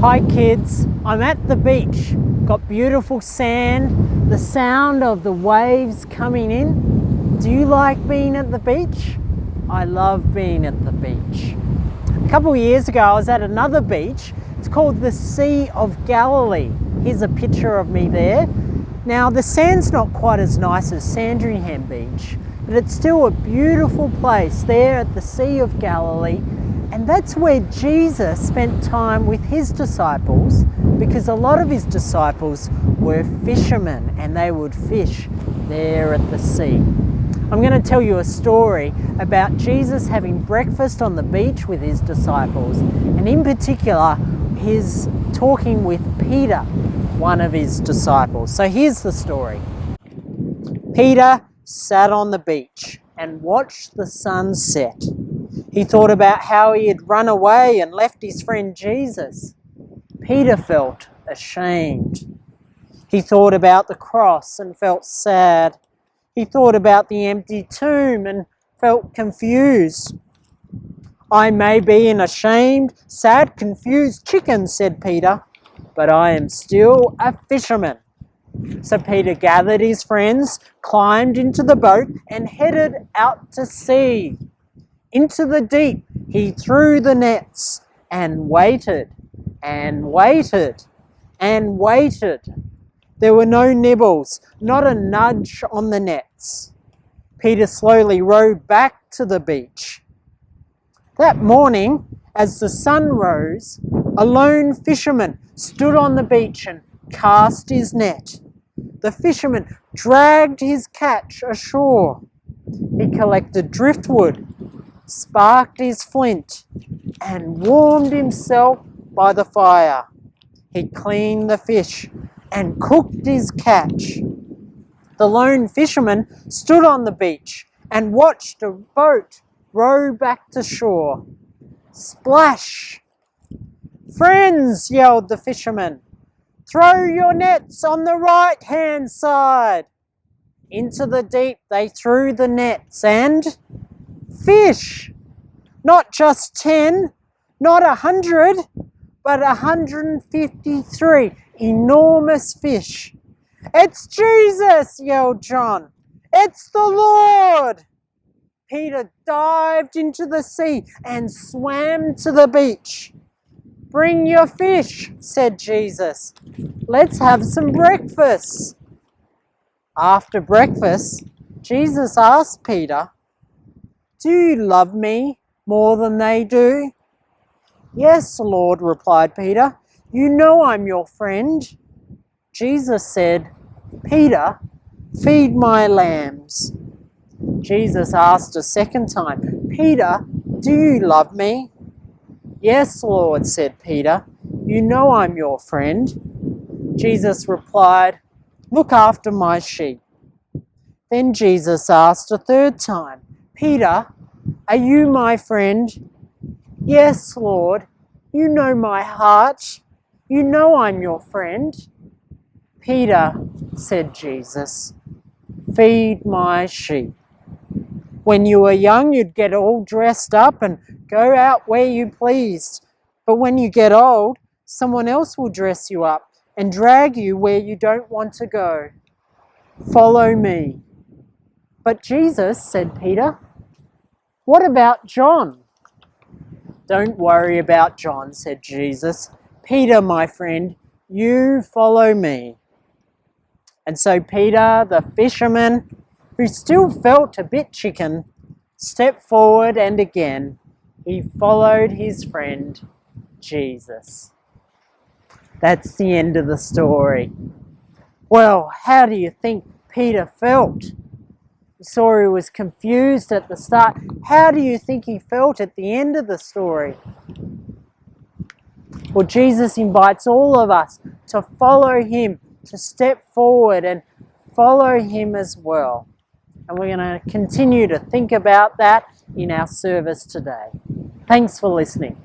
Hi kids, I'm at the beach. Got beautiful sand, the sound of the waves coming in. Do you like being at the beach? I love being at the beach. A couple of years ago I was at another beach. It's called the Sea of Galilee. Here's a picture of me there. Now the sand's not quite as nice as Sandringham Beach, but it's still a beautiful place there at the Sea of Galilee. And that's where Jesus spent time with his disciples, because a lot of his disciples were fishermen and they would fish there at the sea. I'm going to tell you a story about Jesus having breakfast on the beach with his disciples, and in particular his talking with Peter, one of his disciples. So here's the story. Peter sat on the beach and watched the sun set. He thought about how he had run away and left his friend Jesus. Peter felt ashamed. He thought about the cross and felt sad. He thought about the empty tomb and felt confused. I may be an ashamed, sad, confused chicken, said Peter, but I am still a fisherman. So Peter gathered his friends, climbed into the boat and headed out to sea. Into the deep he threw the nets and waited and waited and waited. There were no nibbles, not a nudge on the nets. Peter slowly rowed back to the beach. That morning, as the sun rose, a lone fisherman stood on the beach and cast his net. The fisherman dragged his catch ashore. He collected driftwood, sparked his flint, and warmed himself by the fire. He cleaned the fish and cooked his catch. The lone fisherman stood on the beach and watched a boat row back to shore. Splash! Friends, yelled the fisherman, throw your nets on the right-hand side. Into the deep they threw the nets and fish! Not just 10, not 100, but 153 enormous fish. It's Jesus, yelled John. It's the Lord. Peter dived into the sea and swam to the beach. Bring your fish, said Jesus. Let's have some breakfast. After breakfast, Jesus asked Peter, do you love me more than they do? Yes, Lord, replied Peter. You know I'm your friend. Jesus said, Peter, feed my lambs. Jesus asked a second time, Peter, do you love me? Yes, Lord, said Peter. You know I'm your friend. Jesus replied, look after my sheep. Then Jesus asked a third time, Peter, are you my friend? Yes, Lord, you know my heart. You know I'm your friend. Peter, said Jesus, feed my sheep. When you were young, you'd get all dressed up and go out where you pleased. But when you get old, someone else will dress you up and drag you where you don't want to go. Follow me. But Jesus, said Peter, what about John? Don't worry about John, said Jesus. Peter, my friend, you follow me. And so Peter, the fisherman, who still felt a bit chicken, stepped forward and again he followed his friend, Jesus. That's the end of the story. Well, how do you think Peter felt? You saw he was confused at the start. How do you think he felt at the end of the story? Well, Jesus invites all of us to follow him, to step forward and follow him as well. And we're going to continue to think about that in our service today. Thanks for listening.